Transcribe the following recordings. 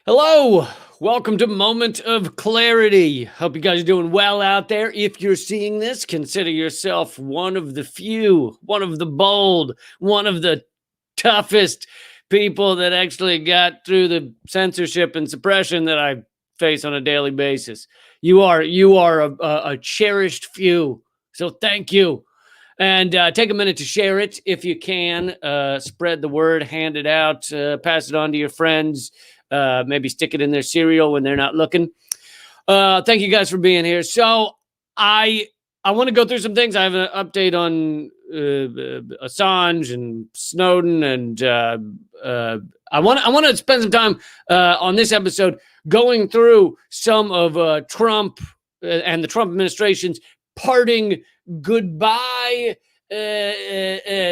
Hello, welcome to Moment of Clarity. Hope you guys are doing well out there. If you're seeing this, consider yourself one of the few, one of the bold, one of the toughest people that actually got through the censorship and suppression that I face on a daily basis. You are a cherished few. So thank you. And take a minute to share it if you can. Spread the word, hand it out, pass it on to your friends. Maybe stick it in their cereal when they're not looking. Thank you guys for being here. So I want to go through some things. I have an update on Assange and Snowden, and I want to spend some time on this episode going through some of Trump and the Trump administration's parting goodbye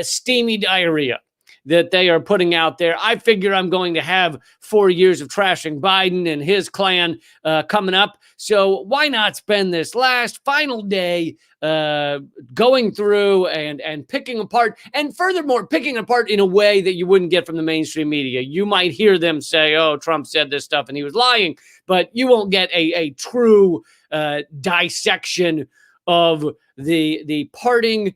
steamy diarrhea that they are putting out there. I figure I'm going to have 4 years of trashing Biden and his clan coming up. So why not spend this last final day going through and picking apart, and furthermore, picking apart in a way that you wouldn't get from the mainstream media. You might hear them say, oh, Trump said this stuff and he was lying, but you won't get a true dissection of the parting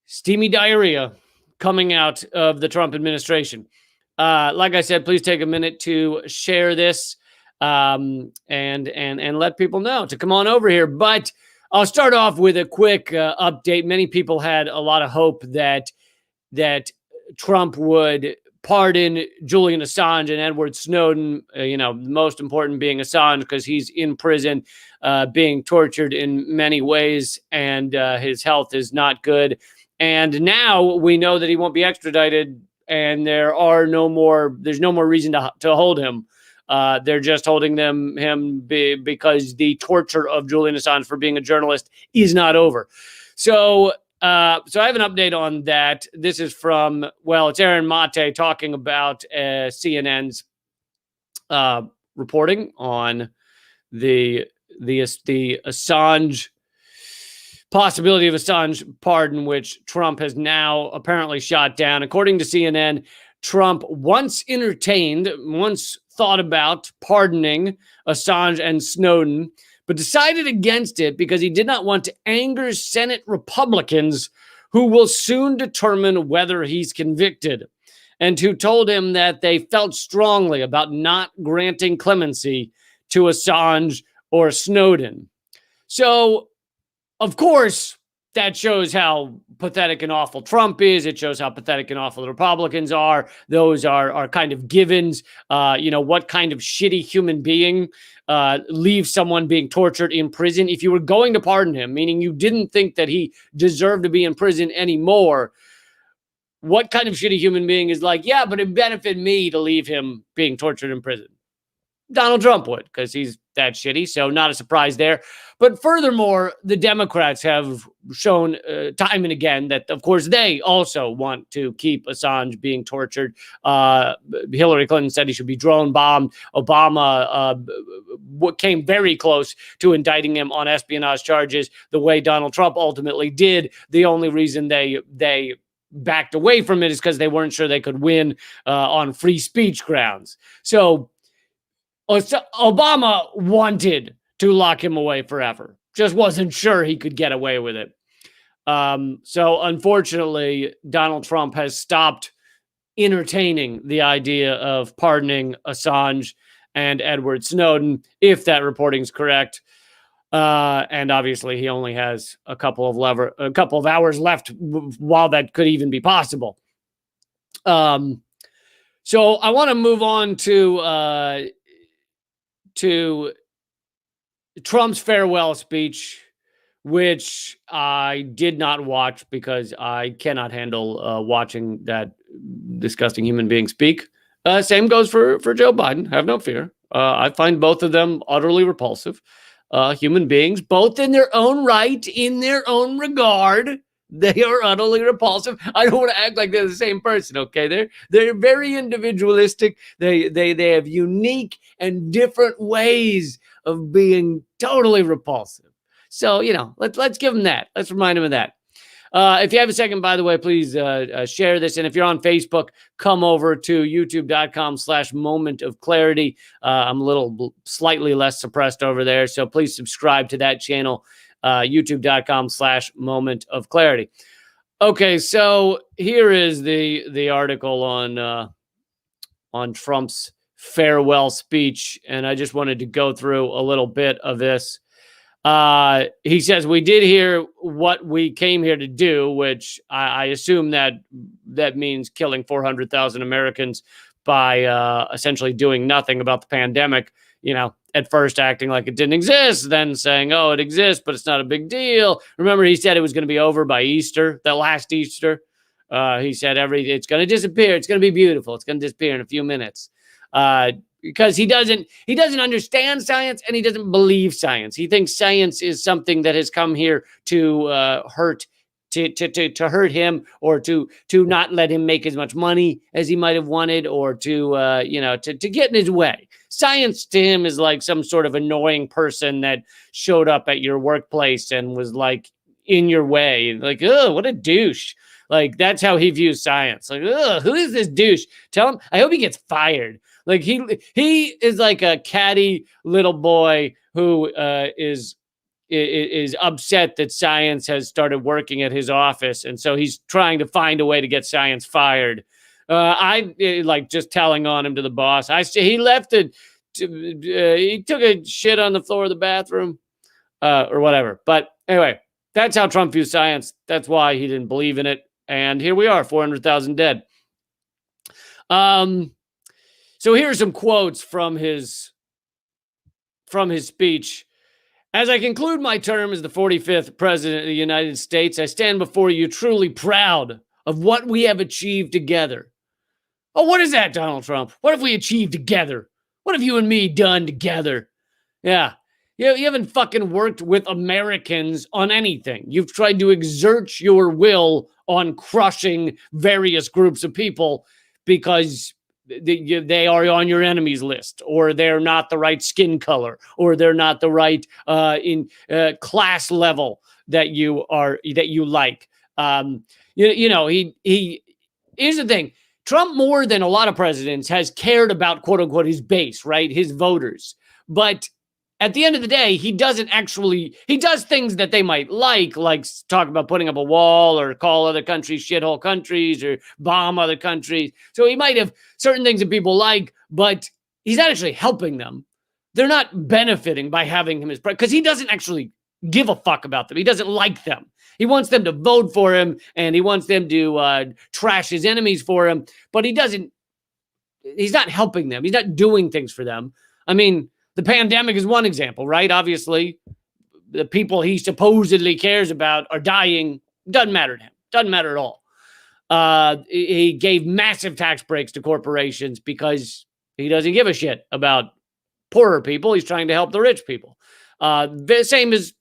steamy diarrhea coming out of the Trump administration. Like I said, please take a minute to share this and let people know to come on over here. But I'll start off with a quick update. Many people had a lot of hope that Trump would pardon Julian Assange and Edward Snowden, the most important being Assange because he's in prison, being tortured in many ways, and his health is not good. And now we know that he won't be extradited, and there's no more reason to hold him. They're just holding him because the torture of Julian Assange for being a journalist is not over. So I have an update on that. This is from, it's Aaron Mate talking about CNN's reporting on the Assange possibility of Assange pardon, which Trump has now apparently shot down. According to CNN, Trump once thought about pardoning Assange and Snowden, but decided against it because he did not want to anger Senate Republicans who will soon determine whether he's convicted, and who told him that they felt strongly about not granting clemency to Assange or Snowden. So, of course, that shows how pathetic and awful Trump is. It shows how pathetic and awful the Republicans are. Those are kind of givens. What kind of shitty human being leaves someone being tortured in prison? If you were going to pardon him, meaning you didn't think that he deserved to be in prison anymore, what kind of shitty human being is like, yeah, but it benefited me to leave him being tortured in prison? Donald Trump would, because he's that shitty, so not a surprise there. But furthermore, the Democrats have shown time and again that, of course, they also want to keep Assange being tortured. Hillary Clinton said he should be drone bombed. Obama came very close to indicting him on espionage charges the way Donald Trump ultimately did. The only reason they backed away from it is because they weren't sure they could win on free speech grounds. So Obama wanted to lock him away forever, just wasn't sure he could get away with it. So unfortunately, Donald Trump has stopped entertaining the idea of pardoning Assange and Edward Snowden, if that reporting is correct. And obviously, he only has a couple of hours left while that could even be possible. So I want to move on to Trump's farewell speech, which I did not watch because I cannot handle watching that disgusting human being speak. Same goes for Joe Biden. Have no fear. I find both of them utterly repulsive human beings, both in their own right, in their own regard. They are utterly repulsive. I don't want to act like they're the same person, okay? They're very individualistic. They have unique and different ways of being totally repulsive. So, let's give them that. Let's remind them of that. If you have a second, by the way, please share this. And if you're on Facebook, come over to youtube.com/moment of clarity. I'm a little slightly less suppressed over there. So please subscribe to that channel, youtube.com/moment of clarity. Okay, so here is the article on Trump's farewell speech, and I just wanted to go through a little bit of this. He says, we did hear what we came here to do, which I assume that means killing 400,000 Americans by essentially doing nothing about the pandemic. You know, at first acting like it didn't exist, then saying, oh, it exists, but it's not a big deal. Remember, he said it was going to be over by Easter, that last Easter. He said it's going to disappear. It's going to be beautiful. It's going to disappear in a few minutes. Because he doesn't understand science and he doesn't believe science. He thinks science is something that has come here to hurt him, or to not let him make as much money as he might have wanted, or to get in his way. Science to him is like some sort of annoying person that showed up at your workplace and was like in your way. Like, oh, what a douche. Like, that's how he views science. Like, ugh, who is this douche? Tell him, I hope he gets fired. Like, he is like a catty little boy who is upset that science has started working at his office. And so he's trying to find a way to get science fired. I like just telling on him to the boss. He left it. He took a shit on the floor of the bathroom or whatever. But anyway, that's how Trump views science. That's why he didn't believe in it. And here we are, 400,000 dead. So here are some quotes from his speech. As I conclude my term as the 45th president of the United States, I stand before you truly proud of what we have achieved together. Oh, what is that, Donald Trump? What have we achieved together? What have you and me done together? Yeah. You haven't fucking worked with Americans on anything. You've tried to exert your will on crushing various groups of people because they are on your enemies list, or they're not the right skin color, or they're not the right class level that you like. Here's the thing. Trump, more than a lot of presidents, has cared about, quote unquote, his base, right? His voters. But at the end of the day, he does things that they might like talk about putting up a wall, or call other countries shithole countries, or bomb other countries. So he might have certain things that people like, but he's not actually helping them. They're not benefiting by having him as president, because he doesn't actually give a fuck about them. He doesn't like them. He wants them to vote for him, and he wants them to trash his enemies for him, but he's not helping them. He's not doing things for them. I mean, the pandemic is one example, right? Obviously, the people he supposedly cares about are dying. Doesn't matter to him. Doesn't matter at all. He gave massive tax breaks to corporations because he doesn't give a shit about poorer people. He's trying to help the rich people. The same as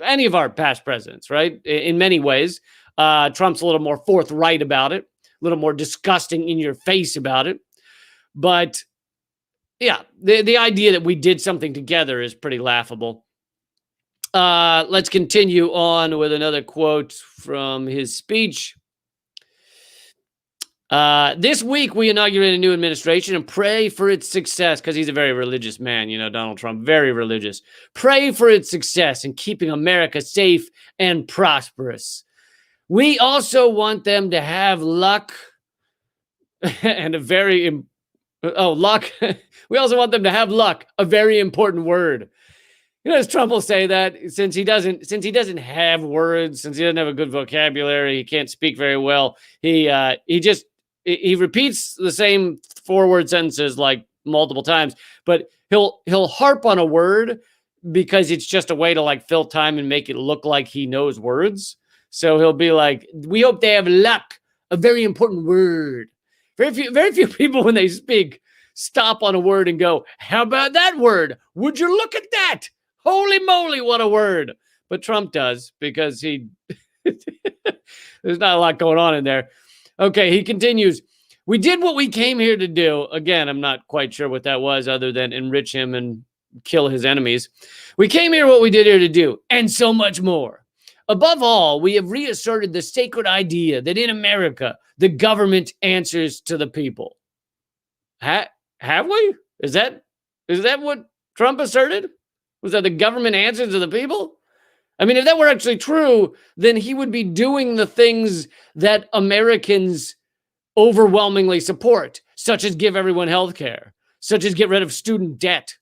any of our past presidents, right? In many ways, Trump's a little more forthright about it, a little more disgusting in your face about it. But yeah, the idea that we did something together is pretty laughable. Let's continue on with another quote from his speech. This week, we inaugurate a new administration and pray for its success, because he's a very religious man, Donald Trump, very religious. Pray for its success in keeping America safe and prosperous. We also want them to have luck and luck. We also want them to have luck, a very important word. As Trump will say that, since he doesn't have words, since he doesn't have a good vocabulary, he can't speak very well. He repeats the same four-word sentences like multiple times, but he'll harp on a word because it's just a way to like fill time and make it look like he knows words. So he'll be like, we hope they have luck, a very important word. Very few people, when they speak, stop on a word and go, how about that word? Would you look at that? Holy moly, what a word. But Trump does, because there's not a lot going on in there. Okay, he continues. We did what we came here to do. Again, I'm not quite sure what that was, other than enrich him and kill his enemies. We came here what we did here to do, and so much more. Above all, we have reasserted the sacred idea that in America, the government answers to the people. Have we? Is that what Trump asserted? Was that the government answers to the people? I mean, if that were actually true, then he would be doing the things that Americans overwhelmingly support, such as give everyone health care, such as get rid of student debt.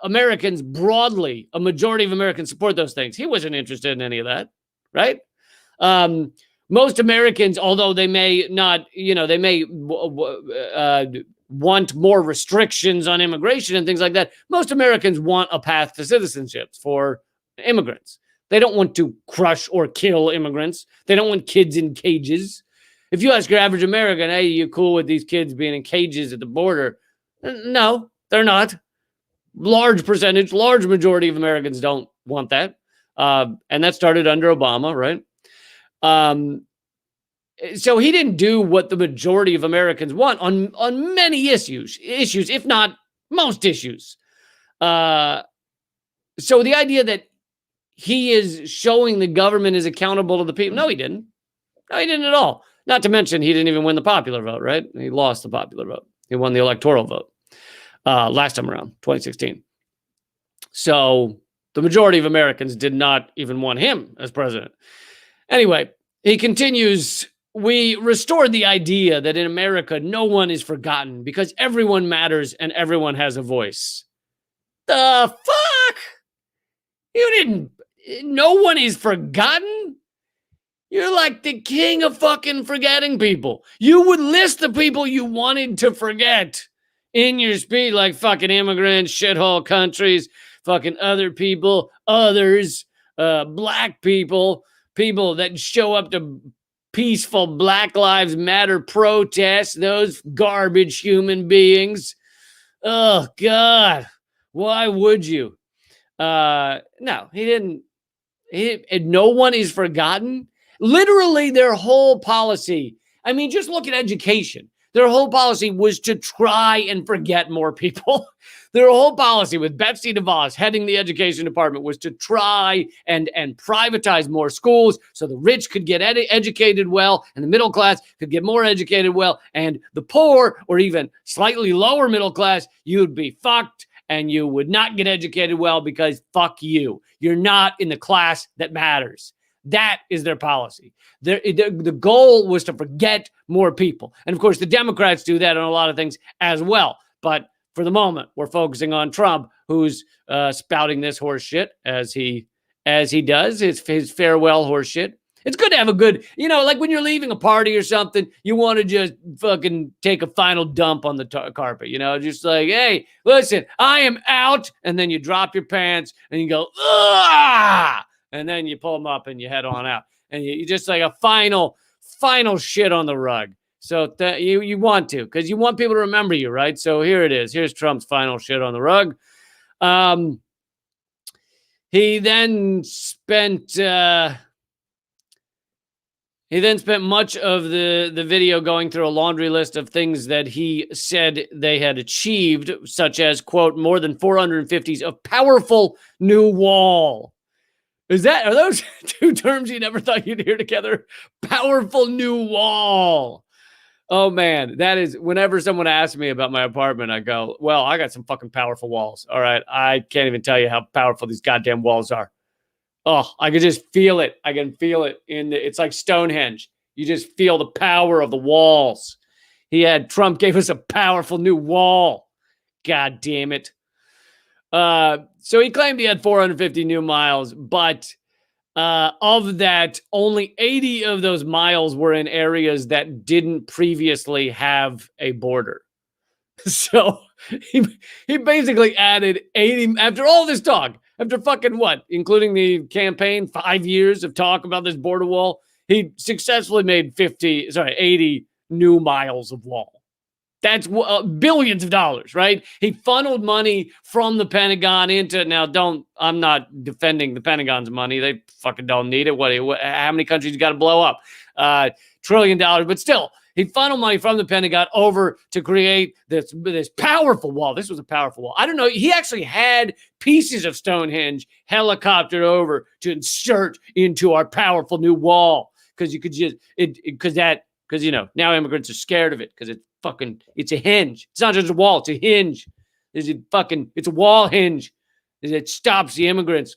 Americans broadly, a majority of Americans support those things. He wasn't interested in any of that, right? Most Americans, although they may not, they may want more restrictions on immigration and things like that, most Americans want a path to citizenship for immigrants. They don't want to crush or kill immigrants. They don't want kids in cages. If you ask your average American, hey, you cool with these kids being in cages at the border? No, they're not. Large majority of Americans don't want that. And that started under Obama, right? So he didn't do what the majority of Americans want on many issues, if not most issues. So the idea that he is showing the government is accountable to the people, no, he didn't. No, he didn't at all. Not to mention, he didn't even win the popular vote, right? He lost the popular vote. He won the electoral vote last time around, 2016. So the majority of Americans did not even want him as president. Anyway, he continues, we restored the idea that in America, no one is forgotten because everyone matters and everyone has a voice. The fuck? No one is forgotten? You're like the king of fucking forgetting people. You would list the people you wanted to forget in your speech, like fucking immigrants, shithole countries, fucking other people, others, black people, people that show up to peaceful Black Lives Matter protests, those garbage human beings. Oh, God. Why would you? No, he didn't. No one is forgotten. Literally, their whole policy, I mean, just look at education. Their whole policy was to try and forget more people. Their whole policy with Betsy DeVos heading the education department was to try and privatize more schools so the rich could get educated well and the middle class could get more educated well, and the poor or even slightly lower middle class, you'd be fucked and you would not get educated well because fuck you. You're not in the class that matters. That is their policy. The goal was to forget more people. And of course, the Democrats do that on a lot of things as well. But for the moment, we're focusing on Trump, who's spouting this horse shit as he does, his farewell horse shit. It's good to have a good, like when you're leaving a party or something, you want to just fucking take a final dump on the carpet, just like, hey, listen, I am out. And then you drop your pants and you go, ah! And then you pull them up and you head on out. And you just like a final shit on the rug. So you want to, because you want people to remember you, right? So here it is. Here's Trump's final shit on the rug. He then spent much of the video going through a laundry list of things that he said they had achieved, such as, quote, more than 450s of powerful new wall. Are those two terms you never thought you'd hear together? Powerful new wall. Oh, man, that is, whenever someone asks me about my apartment, I go, well, I got some fucking powerful walls. All right. I can't even tell you how powerful these goddamn walls are. Oh, I can just feel it. I can feel it it's like Stonehenge. You just feel the power of the walls. Trump gave us a powerful new wall. God damn it. So he claimed he had 450 new miles, but of that, only 80 of those miles were in areas that didn't previously have a border. So he basically added 80 after all this talk, after fucking what, including the campaign, 5 years of talk about this border wall, he successfully made 80 new miles of wall. That's billions of dollars, right? He funneled money from the Pentagon into, I'm not defending the Pentagon's money. They fucking don't need it. How many countries you got to blow up? $1 trillion, but still, He funneled money from the Pentagon over to create this powerful wall. This was a powerful wall. I don't know. He actually had pieces of Stonehenge helicoptered over to insert into our powerful new wall, because you could just because now immigrants are scared of it because it's a hinge. It's not just a wall. It's a hinge. It's a wall hinge. It stops the immigrants.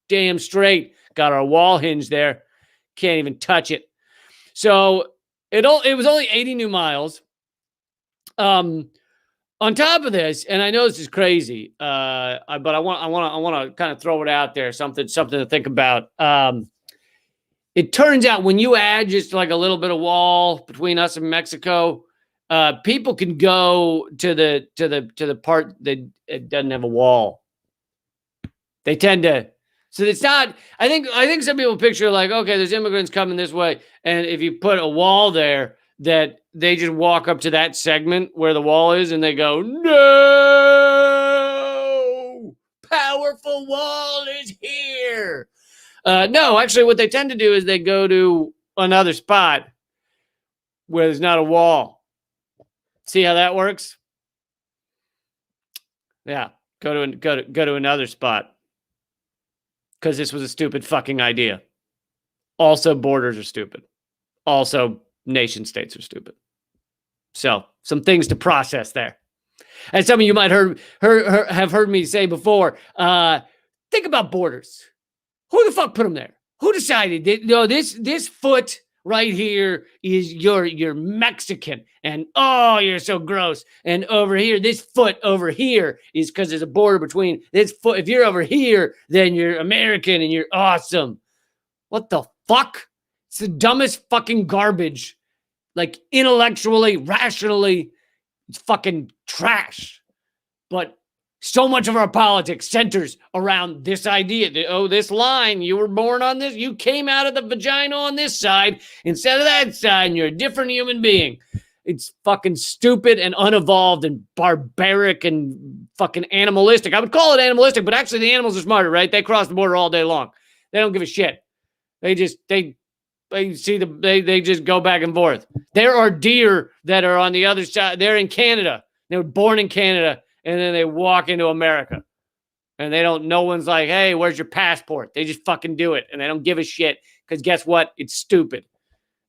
Damn straight. Got our wall hinge there. Can't even touch it. So it was only 80 new miles. On top of this, and I know this is crazy, but I want to kind of throw it out there, something to think about. It turns out when you add just like a little bit of wall between us and Mexico, people can go to the part that it doesn't have a wall. They tend to. So it's not. I think some people picture like, okay, there's immigrants coming this way, and if you put a wall there, that they just walk up to that segment where the wall is, and they go, "No, powerful wall is here." No, actually, what they tend to do is they go to another spot where there's not a wall. See how that works? Yeah, go to another spot. Because this was a stupid fucking idea. Also, borders are stupid. Also, nation states are stupid. So, some things to process there. And some of you might have heard me say before, think about borders. Who the fuck put them there? Who decided that, this foot right here is you're Mexican, and oh, you're so gross. And over here, this foot over here is because there's a border between this foot. If you're over here, then you're American and you're awesome. What the fuck? It's the dumbest fucking garbage. Like, intellectually, rationally, it's fucking trash. But so much of our politics centers around this idea that, this line, you were born on this, you came out of the vagina on this side instead of that side, and you're a different human being. It's fucking stupid and unevolved and barbaric and fucking animalistic. I would call it animalistic, but actually the animals are smarter, right? They cross the border all day long. They don't give a shit. They just go back and forth. There are deer that are on the other side. They're in Canada. They were born in Canada. And then they walk into America, and no one's like, hey, where's your passport? They just fucking do it, and they don't give a shit, because guess what? It's stupid.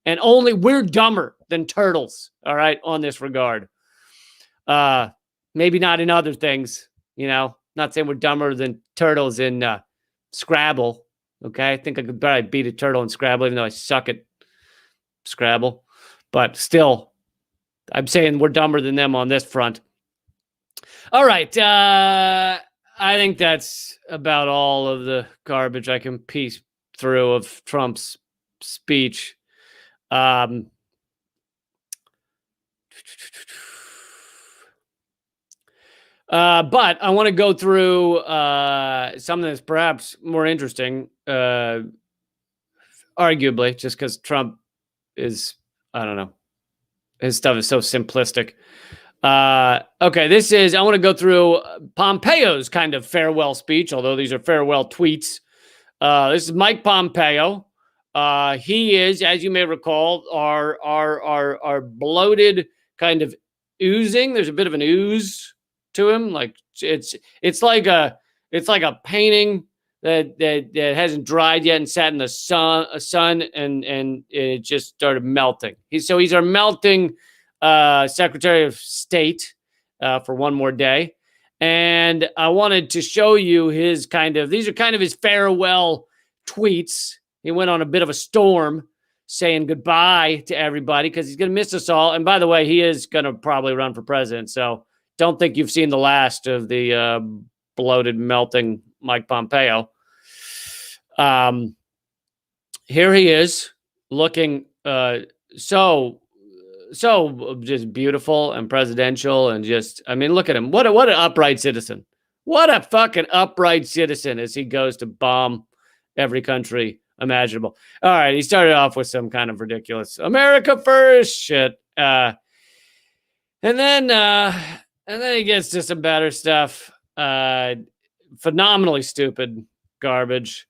And only we're dumber than turtles, all right, on this regard. Maybe not in other things, not saying we're dumber than turtles in Scrabble, okay? I think I could probably beat a turtle in Scrabble, even though I suck at Scrabble. But still, I'm saying we're dumber than them on this front. All right. I think that's about all of the garbage I can piece through of Trump's speech. But I want to go through something that's perhaps more interesting, arguably, just because Trump is, I don't know, his stuff is so simplistic. Okay, I want to go through Pompeo's kind of farewell speech, although these are farewell tweets. This is Mike Pompeo. He is, as you may recall, our bloated kind of oozing. There's a bit of an ooze to him. Like it's like a painting that hasn't dried yet and sat in the sun and it just started melting. He's our melting Secretary of State for one more day. And I wanted to show you these are kind of his farewell tweets. He went on a bit of a storm saying goodbye to everybody because he's going to miss us all. And by the way, he is going to probably run for president. So don't think you've seen the last of the bloated, melting Mike Pompeo. Here he is looking so just beautiful and presidential and just, I mean, look at him. What an upright citizen. What a fucking upright citizen as he goes to bomb every country imaginable. All right. He started off with some kind of ridiculous America first shit. And then he gets to some better stuff. Phenomenally stupid garbage.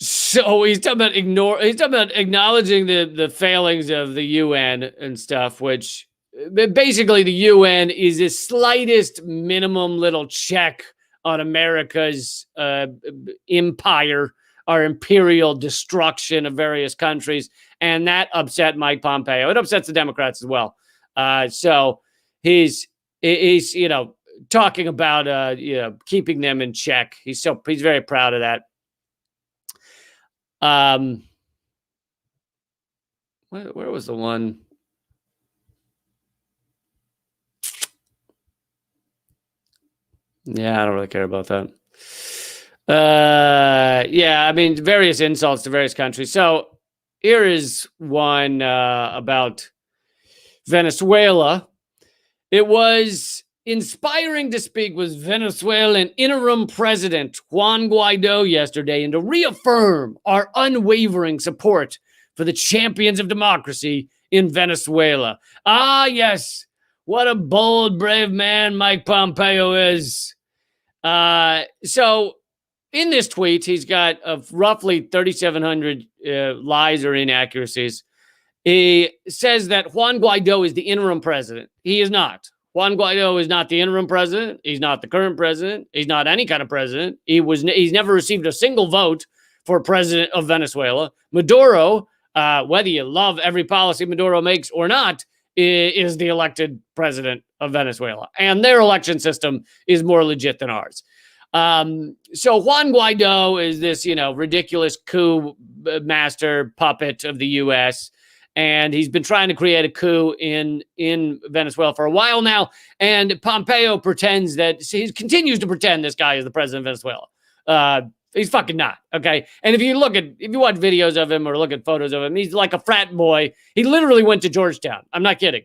So he's talking about acknowledging the failings of the UN and stuff, which basically the UN is the slightest minimum little check on America's empire, our imperial destruction of various countries. And that upset Mike Pompeo. It upsets the Democrats as well. So he's talking about keeping them in check. He's very proud of that. Where was the one? Yeah, I don't really care about that. Yeah, I mean, various insults to various countries. So here is one about Venezuela. It was inspiring to speak with Venezuelan interim president Juan Guaido yesterday and to reaffirm our unwavering support for the champions of democracy in Venezuela. Ah, yes. What a bold, brave man Mike Pompeo is. So in this tweet, he's got roughly 3,700 lies or inaccuracies. He says that Juan Guaido is the interim president. He is not. Juan Guaido is not the interim president. He's not the current president. He's not any kind of president. He's never received a single vote for president of Venezuela. Maduro, whether you love every policy Maduro makes or not, is the elected president of Venezuela. And their election system is more legit than ours. So Juan Guaido is this, ridiculous coup master puppet of the U.S., and he's been trying to create a coup in Venezuela for a while now. And Pompeo he continues to pretend this guy is the president of Venezuela. He's fucking not. Okay. And if you watch videos of him or look at photos of him, he's like a frat boy. He literally went to Georgetown. I'm not kidding.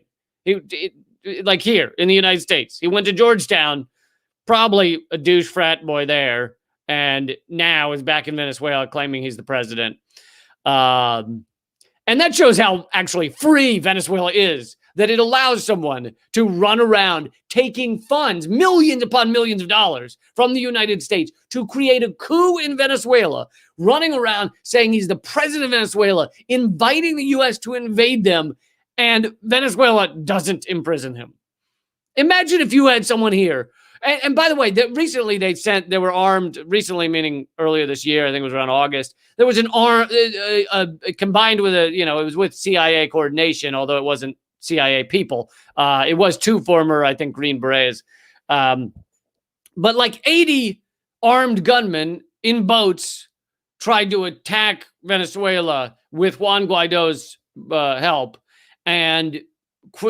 Like here in the United States, he went to Georgetown, probably a douche frat boy there. And now is back in Venezuela claiming he's the president. And that shows how actually free Venezuela is, that it allows someone to run around taking funds, millions upon millions of dollars from the United States to create a coup in Venezuela, running around saying he's the president of Venezuela, inviting the U.S. to invade them, and Venezuela doesn't imprison him. Imagine if you had someone here. And by the way, recently they were armed, recently meaning earlier this year, I think it was around August, there was an arm combined with it was with CIA coordination, although it wasn't CIA people. It was two former, I think, Green Berets. But like 80 armed gunmen in boats tried to attack Venezuela with Juan Guaido's help, and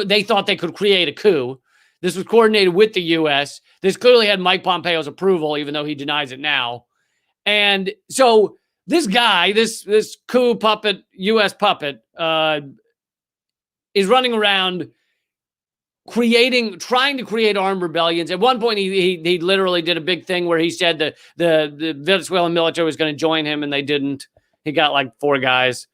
they thought they could create a coup. This was coordinated with the U.S. This clearly had Mike Pompeo's approval, even though he denies it now. And so this guy, this coup puppet, U.S. puppet, is running around trying to create armed rebellions. At one point, he literally did a big thing where he said that the Venezuelan military was going to join him, and they didn't. He got like 4 guys,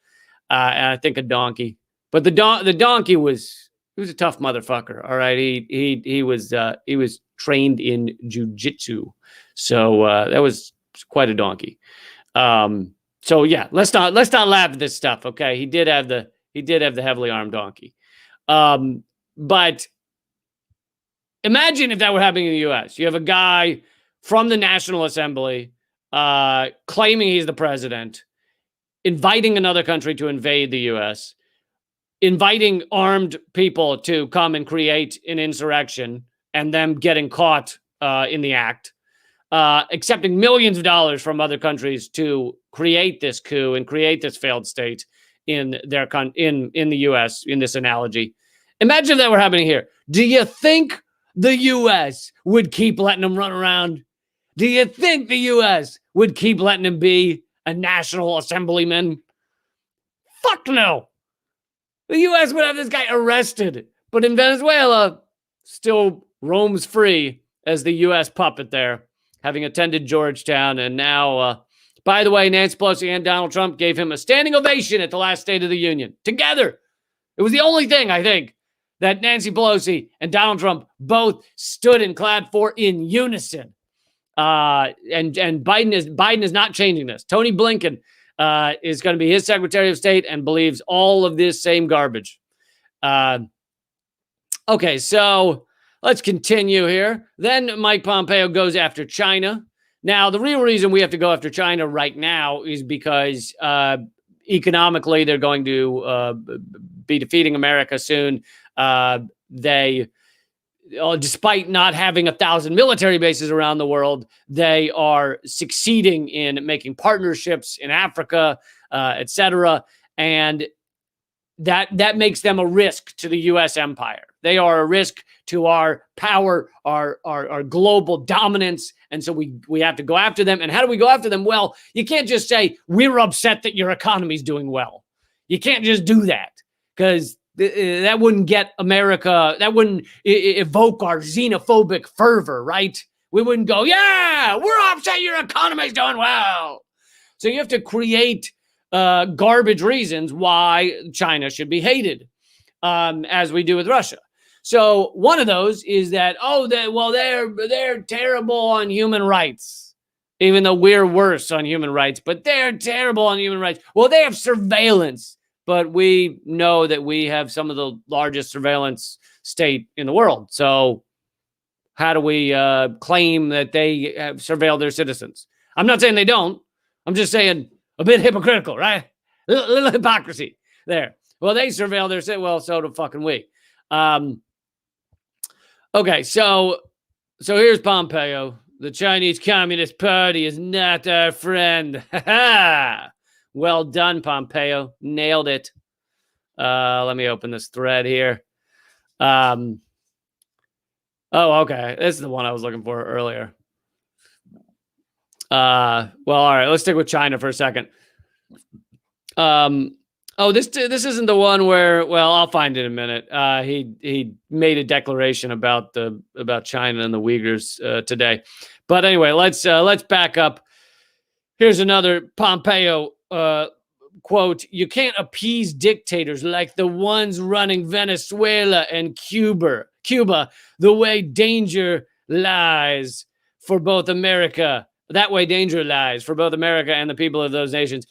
and I think a donkey. But the donkey was a tough motherfucker. All right, he was trained in jujitsu, so that was quite a donkey. So yeah, let's not laugh at this stuff. Okay, he did have the heavily armed donkey. But imagine if that were happening in the U.S. You have a guy from the National Assembly claiming he's the president, inviting another country to invade the U.S., inviting armed people to come and create an insurrection, and them getting caught in the act, accepting millions of dollars from other countries to create this coup and create this failed state in the U.S. in this analogy. Imagine if that were happening here. Do you think the U.S. would keep letting him run around? Do you think the U.S. would keep letting him be a national assemblyman? Fuck no. The U.S. would have this guy arrested. But in Venezuela, still roams free as the U.S. puppet there, having attended Georgetown. And now, by the way, Nancy Pelosi and Donald Trump gave him a standing ovation at the last State of the Union. Together. It was the only thing, I think, that Nancy Pelosi and Donald Trump both stood and clapped for in unison. And Biden is not changing this. Tony Blinken is going to be his Secretary of State and believes all of this same garbage. Okay, so let's continue here. Then Mike Pompeo goes after China. Now, the real reason we have to go after China right now is because economically they're going to be defeating America soon. They, despite not having 1,000 military bases around the world, they are succeeding in making partnerships in Africa, etc. And that makes them a risk to the U.S. empire. They are a risk to our power, our global dominance. And so we have to go after them. And how do we go after them? Well, you can't just say, we're upset that your economy is doing well. You can't just do that, because that wouldn't get America, that wouldn't evoke our xenophobic fervor, right? We wouldn't go, yeah, we're upset your economy's doing well. So you have to create garbage reasons why China should be hated, as we do with Russia. So one of those is that, they're terrible on human rights, even though we're worse on human rights, but they're terrible on human rights. Well, they have surveillance, but we know that we have some of the largest surveillance state in the world. So how do we claim that they have surveilled their citizens? I'm not saying they don't. I'm just saying a bit hypocritical, right? A little hypocrisy there. Well, they surveil their citizens. Well, so do fucking we. Okay, so here's Pompeo. The Chinese Communist Party is not our friend. Well done, Pompeo. Nailed it. Let me open this thread here. Oh, okay. This is the one I was looking for earlier. Well, all right. Let's stick with China for a second. This isn't the one where, well, I'll find it in a minute. He made a declaration about China and the Uyghurs today. But anyway, let's back up. Here's another Pompeo quote: "You can't appease dictators like the ones running Venezuela and Cuba. The way danger lies for both America. That way danger lies for both America and the people of those nations."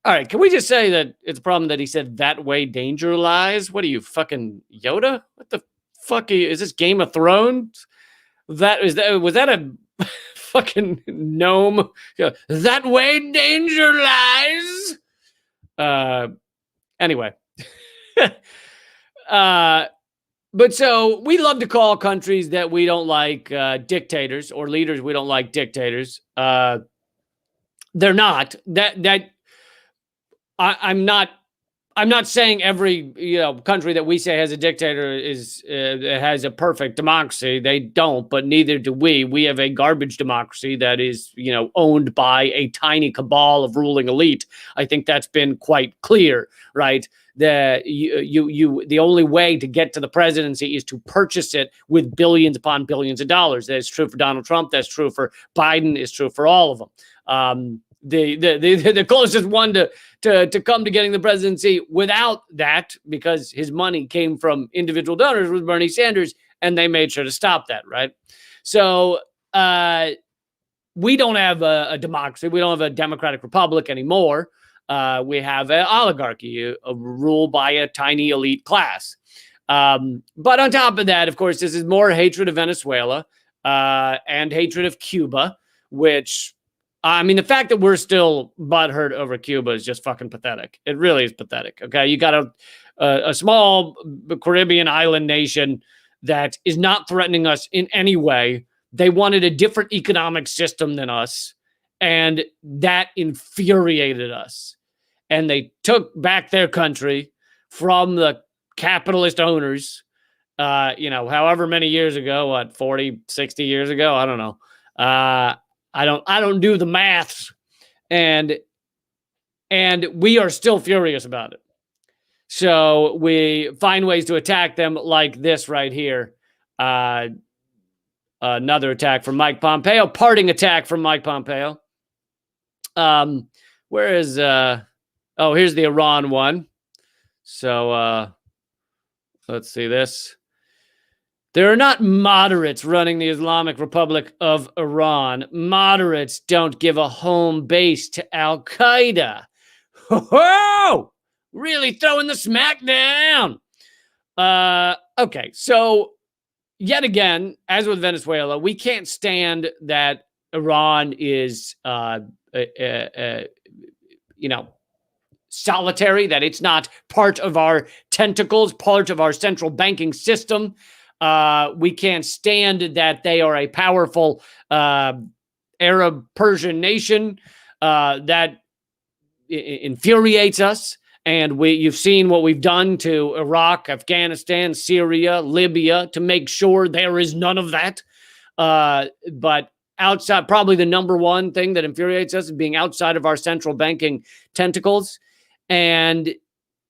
All right, can we just say that it's a problem that he said that way danger lies? What are you, fucking Yoda? What the fuck is this, Game of Thrones? Was that a fucking gnome? That way danger lies. Anyway. But so we love to call countries that we don't like dictators, or leaders we don't like dictators. They're not. I'm not saying every country that we say has a dictator has a perfect democracy. They don't, but neither do we. We have a garbage democracy that is owned by a tiny cabal of ruling elite. I think that's been quite clear, right? The only way to get to the presidency is to purchase it with billions upon billions of dollars. That's true for Donald Trump. That's true for Biden. It's true for all of them. The closest one to come to getting the presidency without that, because his money came from individual donors, was Bernie Sanders, and they made sure to stop that, right? So we don't have a democracy. We don't have a democratic republic anymore. We have an oligarchy, a rule by a tiny elite class. But on top of that, of course, this is more hatred of Venezuela and hatred of Cuba, which, I mean, the fact that we're still butthurt over Cuba is just fucking pathetic. It really is pathetic. Okay, you got a small Caribbean island nation that is not threatening us in any way. They wanted a different economic system than us, and that infuriated us. And they took back their country from the capitalist owners, however many years ago, 40, 60 years ago? I don't know. I don't do the maths, and we are still furious about it. So we find ways to attack them, like this right here. Another attack from Mike Pompeo, parting attack from Mike Pompeo. Where is here's the Iran one. So let's see this. There are not moderates running the Islamic Republic of Iran. Moderates don't give a home base to Al Qaeda. Ho-ho! Really throwing the smack down. Okay, so yet again, as with Venezuela, we can't stand that Iran is, solitary, that it's not part of our tentacles, part of our central banking system. We can't stand that they are a powerful Arab Persian nation that infuriates us. And you've seen what we've done to Iraq, Afghanistan, Syria, Libya to make sure there is none of that. But outside, probably the number one thing that infuriates us is being outside of our central banking tentacles. And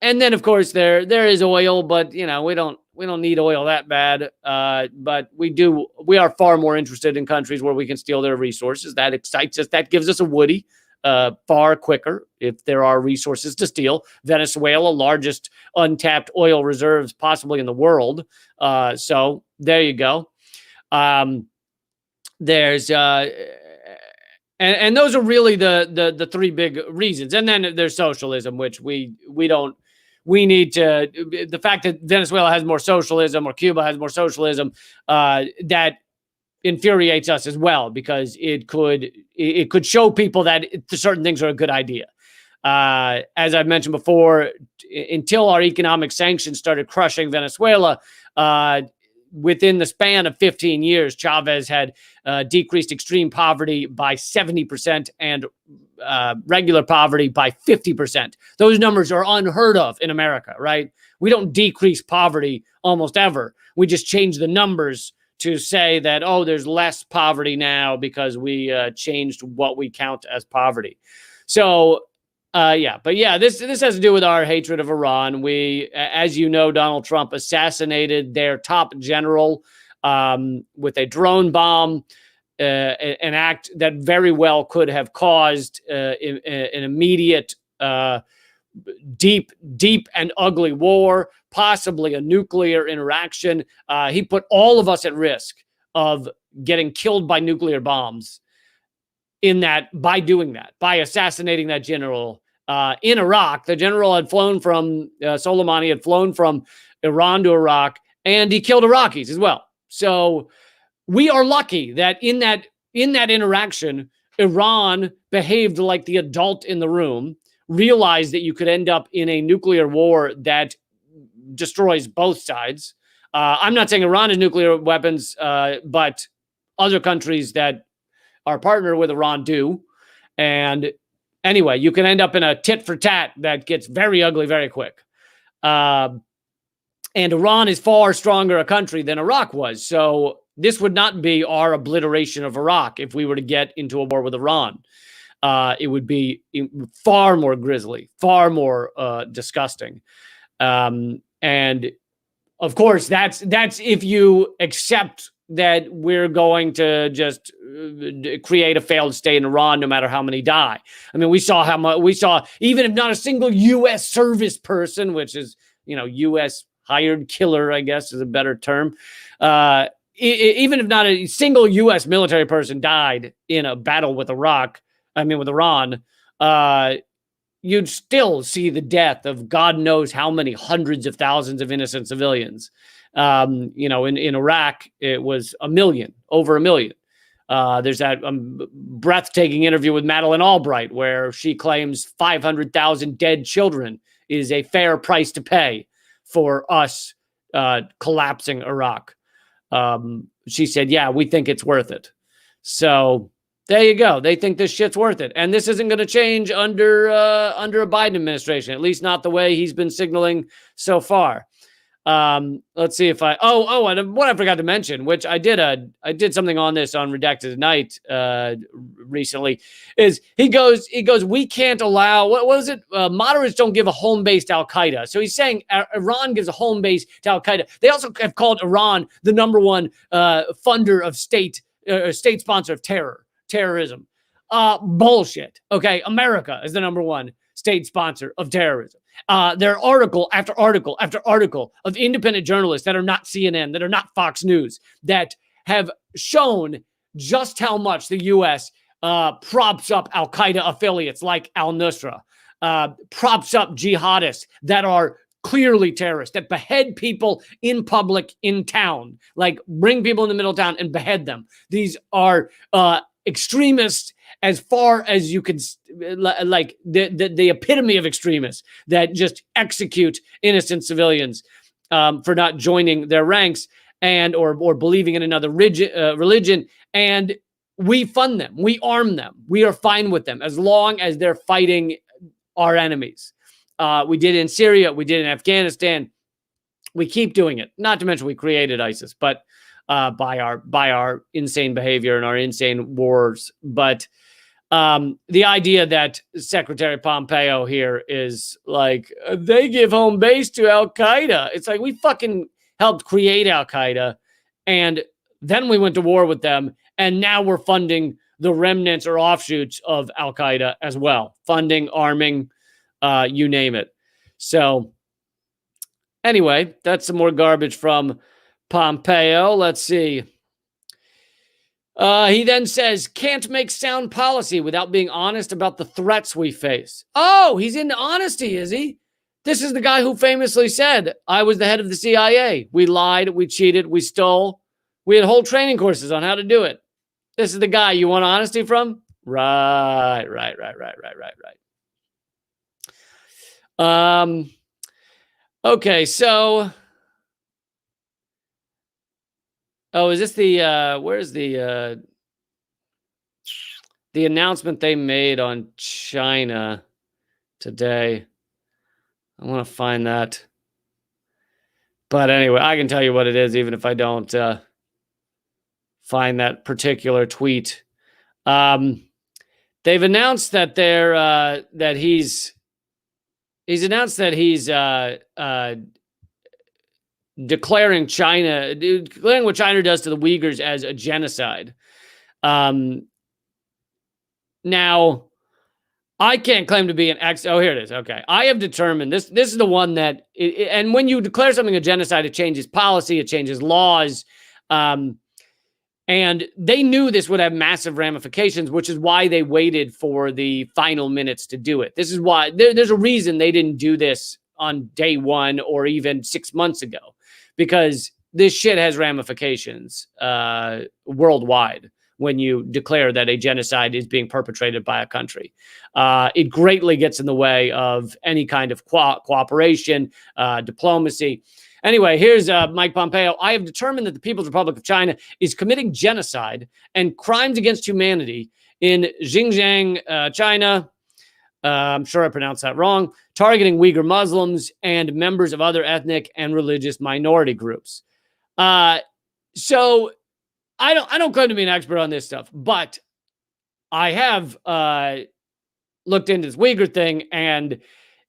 then of course there is oil, but we don't need oil that bad. But we are far more interested in countries where we can steal their resources. That excites us. That gives us a woody far quicker if there are resources to steal. Venezuela, largest untapped oil reserves possibly in the world. So there you go. There's and those are really the three big reasons. And then there's socialism, which we need to, the fact that Venezuela has more socialism or Cuba has more socialism, that infuriates us as well, because it could show people that certain things are a good idea. As I've mentioned before, until our economic sanctions started crushing Venezuela, within the span of 15 years, Chavez had decreased extreme poverty by 70% and regular poverty by 50%. Those numbers are unheard of in America, right? We don't decrease poverty almost ever. We just change the numbers to say that, oh, there's less poverty now because we changed what we count as poverty. So, this has to do with our hatred of Iran. We, as you know, Donald Trump assassinated their top general with a drone bomb, an act that very well could have caused an immediate, deep and ugly war, possibly a nuclear interaction. He put all of us at risk of getting killed by nuclear bombs by assassinating that general in Iraq. The general had flown from Soleimani had flown from Iran to Iraq, and he killed Iraqis as well. So we are lucky that in that interaction, Iran behaved like the adult in the room, realized that you could end up in a nuclear war that destroys both sides. I'm not saying Iran has nuclear weapons, but other countries that are partnered with Iran do. And anyway, you can end up in a tit for tat that gets very ugly very quick. And Iran is far stronger a country than Iraq was. So this would not be our obliteration of Iraq if we were to get into a war with Iran. It would be far more grisly, far more disgusting. And of course, that's if you accept that we're going to just create a failed state in Iran, no matter how many die. I mean, we saw even if not a single U.S. service person, which is, U.S. hired killer, I guess is a better term. Even if not a single U.S. military person died in a battle with Iran, you'd still see the death of God knows how many hundreds of thousands of innocent civilians. In Iraq, it was over a million. There's that breathtaking interview with Madeleine Albright where she claims 500,000 dead children is a fair price to pay for us collapsing Iraq. She said, yeah, we think it's worth it. So there you go. They think this shit's worth it. And this isn't going to change under a Biden administration, at least not the way he's been signaling so far. Let's see if and what I forgot to mention, which I did something on this on Redacted Tonight recently, is he goes, we can't allow, what was it? Moderates don't give a home base to Al Qaeda. So he's saying Iran gives a home base to Al Qaeda. They also have called Iran the number one funder of state sponsor of terrorism. Bullshit. Okay, America is the number one state sponsor of terrorism. There are article after article after article of independent journalists that are not CNN, that are not Fox News, that have shown just how much the U.S. Props up al-Qaeda affiliates like al-Nusra, props up jihadists that are clearly terrorists, that behead people in public in town, like bring people in the middle of town and behead them. These are extremists as far as you could, like the epitome of extremists that just execute innocent civilians for not joining their ranks and or believing in another religion. And we fund them. We arm them. We are fine with them as long as they're fighting our enemies. We did it in Syria. We did it in Afghanistan. We keep doing it. Not to mention we created ISIS, but by our insane behavior and our insane wars. But the idea that Secretary Pompeo here is like, they give home base to al-Qaeda. It's like, we fucking helped create al-Qaeda, and then we went to war with them, and now we're funding the remnants or offshoots of al-Qaeda as well. Funding, arming, you name it. So anyway, that's some more garbage from Pompeo. Let's see. He then says, can't make sound policy without being honest about the threats we face. Oh, he's into honesty, is he? This is the guy who famously said, I was the head of the CIA. We lied, we cheated, we stole. We had whole training courses on how to do it. This is the guy you want honesty from? Right. Okay, so is this the where's the announcement they made on China today? I want to find that. But anyway, I can tell you what it is, even if I don't find that particular tweet. They've announced that he's announced that he's declaring what China does to the Uyghurs as a genocide. Now, I can't claim to be an oh, here it is. Okay. I have determined this is the one that, and when you declare something a genocide, it changes policy, it changes laws. And they knew this would have massive ramifications, which is why they waited for the final minutes to do it. This is why there's a reason they didn't do this on day one or even 6 months ago, because this shit has ramifications worldwide when you declare that a genocide is being perpetrated by a country. It greatly gets in the way of any kind of cooperation, diplomacy. Anyway, here's Mike Pompeo. I have determined that the People's Republic of China is committing genocide and crimes against humanity in Xinjiang, China. I'm sure I pronounced that wrong. Targeting Uyghur Muslims and members of other ethnic and religious minority groups. So I don't claim to be an expert on this stuff, but I have looked into this Uyghur thing. And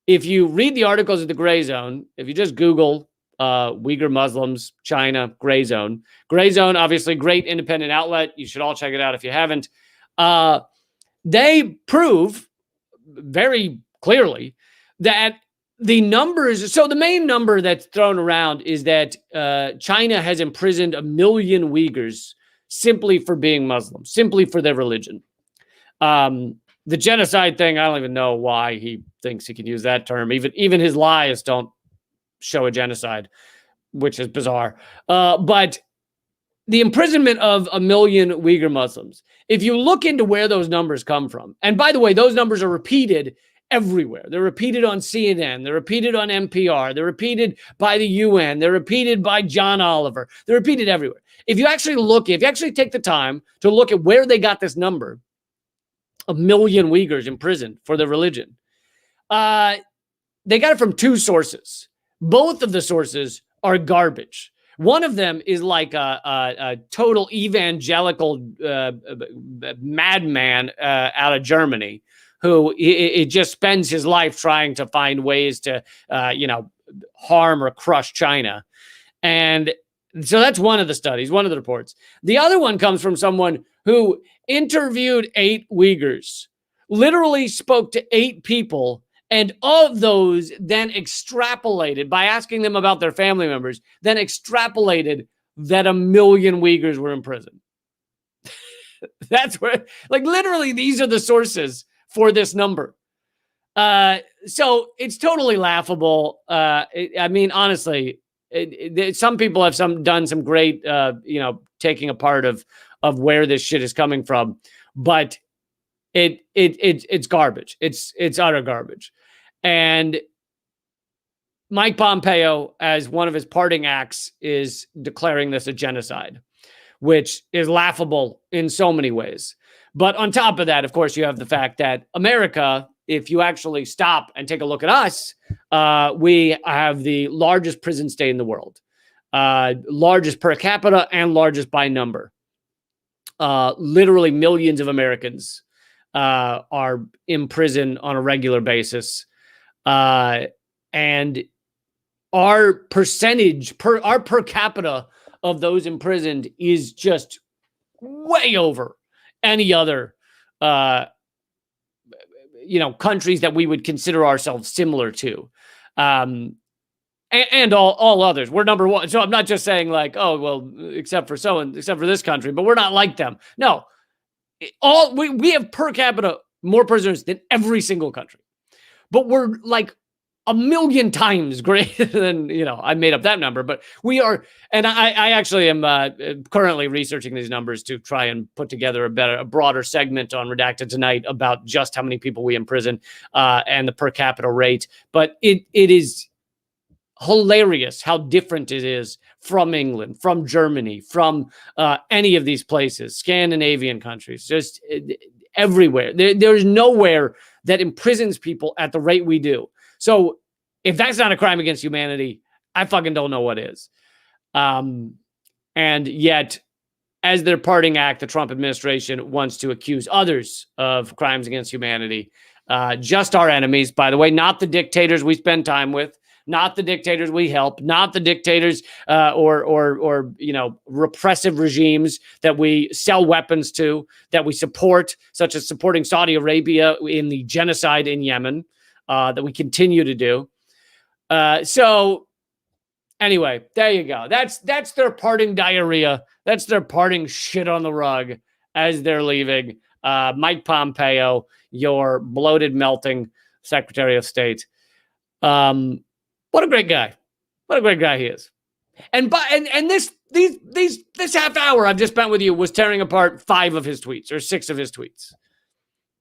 if you read the articles of the Gray Zone, if you just Google Uyghur Muslims, China, Gray Zone, obviously great independent outlet. You should all check it out if you haven't. They prove very clearly that the numbers, so the main number that's thrown around is that China has imprisoned 1 million Uyghurs simply for being Muslim, simply for their religion. The genocide thing, I don't even know why he thinks he can use that term. Even his lies don't show a genocide, which is bizarre. But the imprisonment of 1 million Uyghur Muslims, if you look into where those numbers come from, and by the way, those numbers are repeated everywhere. They're repeated on CNN. They're repeated on NPR. They're repeated by the UN. They're repeated by John Oliver. They're repeated everywhere. If you actually take the time to look at where they got this number, 1 million Uyghurs imprisoned for their religion, they got it from 2 sources. Both of the sources are garbage. One of them is like a total evangelical madman out of Germany who it just spends his life trying to find ways to, harm or crush China. And so that's one of the studies, one of the reports. The other one comes from someone who interviewed 8 Uyghurs, literally spoke to 8 people, And of those, then extrapolated by asking them about their family members, then extrapolated that 1 million Uyghurs were in prison. That's where, like, literally, these are the sources for this number. So it's totally laughable. I mean, honestly, some people have done some great, taking apart of where this shit is coming from, but it's garbage. It's utter garbage. And Mike Pompeo, as one of his parting acts, is declaring this a genocide, which is laughable in so many ways. But on top of that, of course, you have the fact that America, if you actually stop and take a look at us, we have the largest prison state in the world, largest per capita and largest by number. Literally millions of Americans are in prison on a regular basis. And our percentage, our per capita of those imprisoned is just way over any other countries that we would consider ourselves similar to, and all others. We're number one. So I'm not just saying like, oh, well, except for this country, but we're not like them. No, we have per capita more prisoners than every single country, but we're like 1 million times greater than, I made up that number, but we are. And I actually am currently researching these numbers to try and put together a broader segment on Redacted tonight about just how many people we imprison and the per capita rate. But it is hilarious how different it is from England, from Germany, from any of these places, Scandinavian countries, just everywhere. There's nowhere that imprisons people at the rate we do. So if that's not a crime against humanity, I fucking don't know what is. And yet, as their parting act, the Trump administration wants to accuse others of crimes against humanity. Just our enemies, by the way, not the dictators we spend time with, not the dictators we help, not the dictators or repressive regimes that we sell weapons to, that we support, such as supporting Saudi Arabia in the genocide in Yemen. That we continue to do. So anyway, there you go. That's their parting diarrhea. That's their parting shit on the rug as they're leaving. Mike Pompeo, your bloated, melting Secretary of State. What a great guy. What a great guy he is. And this half hour I've just spent with you was tearing apart 5 of his tweets or 6 of his tweets.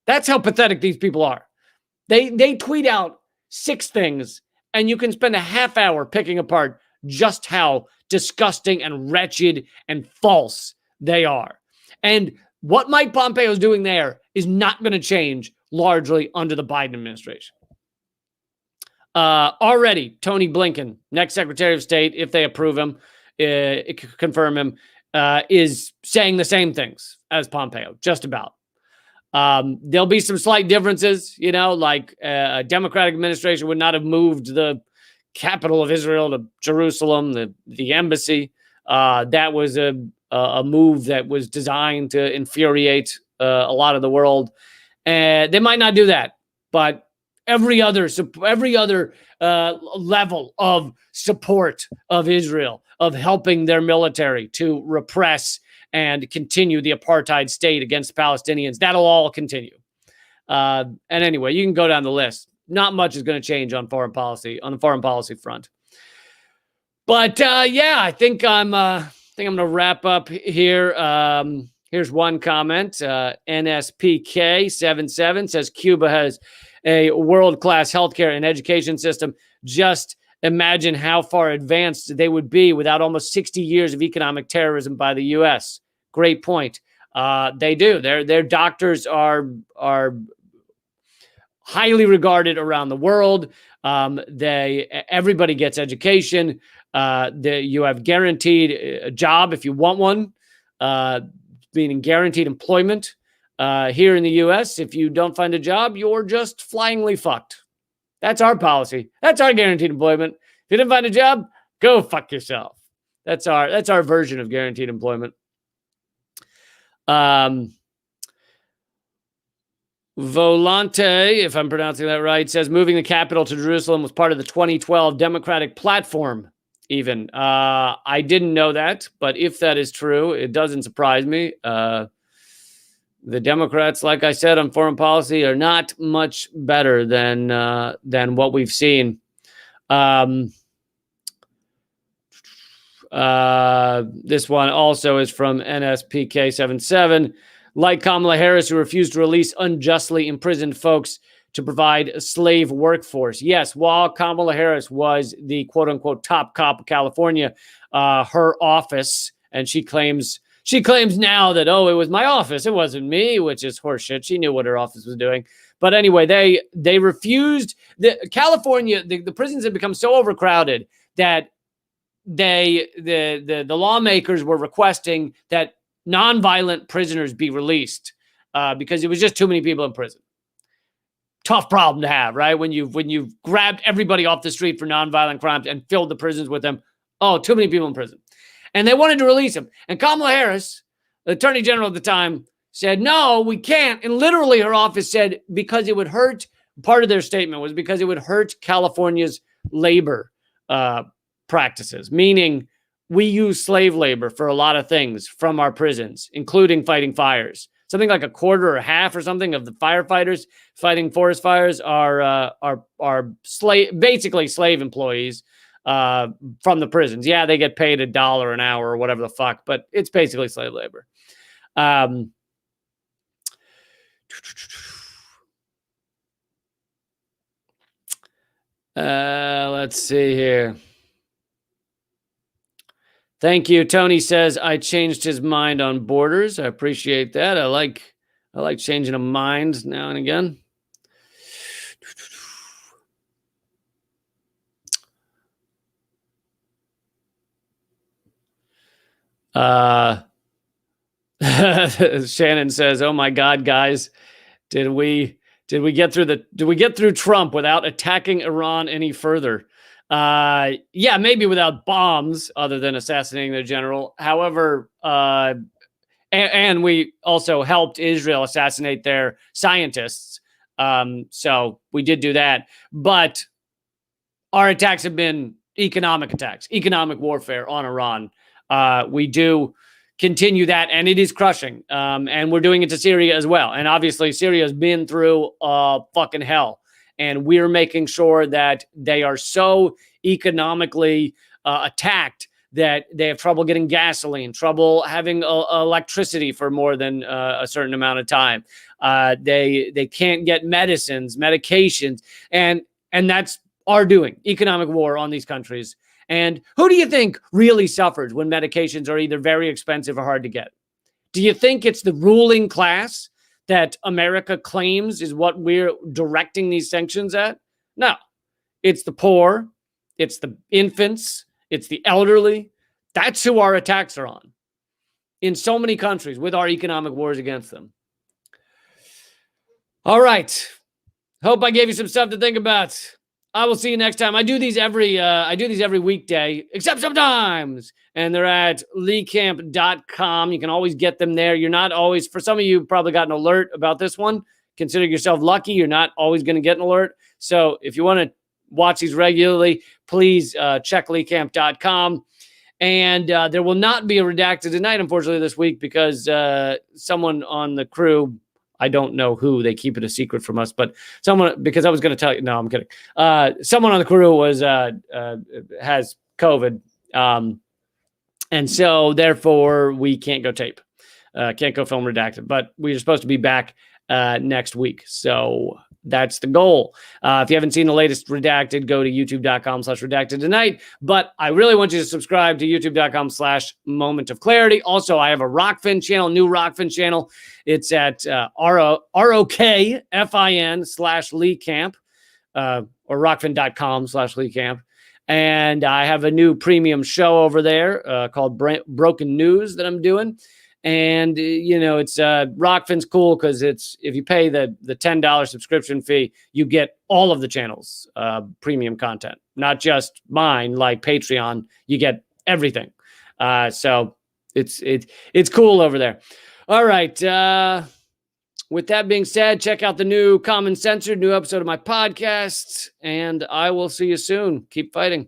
That's how pathetic these people are. They tweet out 6 things, and you can spend a half hour picking apart just how disgusting and wretched and false they are. And what Mike Pompeo is doing there is not going to change largely under the Biden administration. Already, Tony Blinken, next Secretary of State, if they approve him, confirm him, is saying the same things as Pompeo, just about. There'll be some slight differences, like a Democratic administration would not have moved the capital of Israel to Jerusalem, the embassy. That was a move that was designed to infuriate a lot of the world. They might not do that, but every other level of support of Israel, of helping their military to repress and continue the apartheid state against Palestinians, that'll all continue. And anyway, you can go down the list. Not much is going to change on foreign policy, on the foreign policy front. But I think I'm going to wrap up here. Here's one comment. NSPK77 says Cuba has a world-class healthcare and education system. Just imagine how far advanced they would be without almost 60 years of economic terrorism by the U.S. Great point. They do. Their doctors are highly regarded around the world. Everybody gets education. You have guaranteed a job if you want one, meaning guaranteed employment. Here in the U.S., if you don't find a job, you're just flyingly fucked. That's our policy. That's our guaranteed employment. If you didn't find a job, go fuck yourself. That's our version of guaranteed employment. Volante, if I'm pronouncing that right, says moving the capital to Jerusalem was part of the 2012 Democratic platform. Even I didn't know that, but if that is true, it doesn't surprise me. The Democrats, like I said, on foreign policy, are not much better than what we've seen. This one also is from NSPK77. Like Kamala Harris, who refused to release unjustly imprisoned folks to provide a slave workforce. Yes, while Kamala Harris was the quote-unquote top cop of California, her office, and she claims now that, oh, it was my office, it wasn't me, which is horseshit. She knew what her office was doing. But anyway, they refused. California, the prisons had become so overcrowded that the lawmakers were requesting that nonviolent prisoners be released because it was just too many people in prison. Tough problem to have, right? When you've grabbed everybody off the street for nonviolent crimes and filled the prisons with them. Oh, too many people in prison. And they wanted to release them. And Kamala Harris, the attorney general at the time, said, no, we can't. And literally her office said, because it would hurt, part of their statement was because it would hurt California's labor practices, meaning we use slave labor for a lot of things from our prisons, including fighting fires. Something like a quarter or half or something of the firefighters fighting forest fires are basically slave employees from the prisons. Yeah, they get paid $1 an hour or whatever the fuck, but it's basically slave labor. Let's see here. Thank you. Tony says, I changed his mind on borders. I appreciate that. I like changing a mind now and again. Shannon says, oh my God, guys, did we get through Trump without attacking Iran any further? Yeah, maybe without bombs other than assassinating their general. However, and we also helped Israel assassinate their scientists. So we did do that. But our attacks have been economic attacks, economic warfare on Iran. We do continue that, and it is crushing. And we're doing it to Syria as well. And obviously, Syria has been through fucking hell. And we're making sure that they are so economically attacked that they have trouble getting gasoline, trouble having electricity for more than a certain amount of time. They can't get medicines, medications, and that's our doing, economic war on these countries. And who do you think really suffers when medications are either very expensive or hard to get? Do you think it's the ruling class that America claims is what we're directing these sanctions at? No, it's the poor, it's the infants, it's the elderly. That's who our attacks are on in so many countries with our economic wars against them. All right. Hope I gave you some stuff to think about. I will see you next time. I do these every weekday, except sometimes. And they're at leecamp.com. You can always get them there. You're not always, for some of you, probably got an alert about this one. Consider yourself lucky. You're not always going to get an alert. So if you want to watch these regularly, please check leecamp.com. And there will not be a redacted tonight, unfortunately, this week, because someone on the crew, I don't know who, they keep it a secret from us, but someone, because I was going to tell you, no, I'm kidding. Someone on the crew has COVID. And so therefore we can't go tape, can't go film redacted, but we're supposed to be back next week. So that's the goal. If you haven't seen the latest redacted, go to youtube.com/redacted tonight. But I really want you to subscribe to youtube.com/moment of clarity. Also, I have a Rockfin channel, new Rockfin channel. It's at ROKFIN/LeeCamp or rockfin.com/LeeCamp. And I have a new premium show over there called Broken News that I'm doing. And, it's Rockfin's cool because it's, if you pay the $10 subscription fee, you get all of the channels, premium content, not just mine, like Patreon. You get everything. So it's cool over there. All right. With that being said, check out the new Common Censored, new episode of my podcast, and I will see you soon. Keep fighting.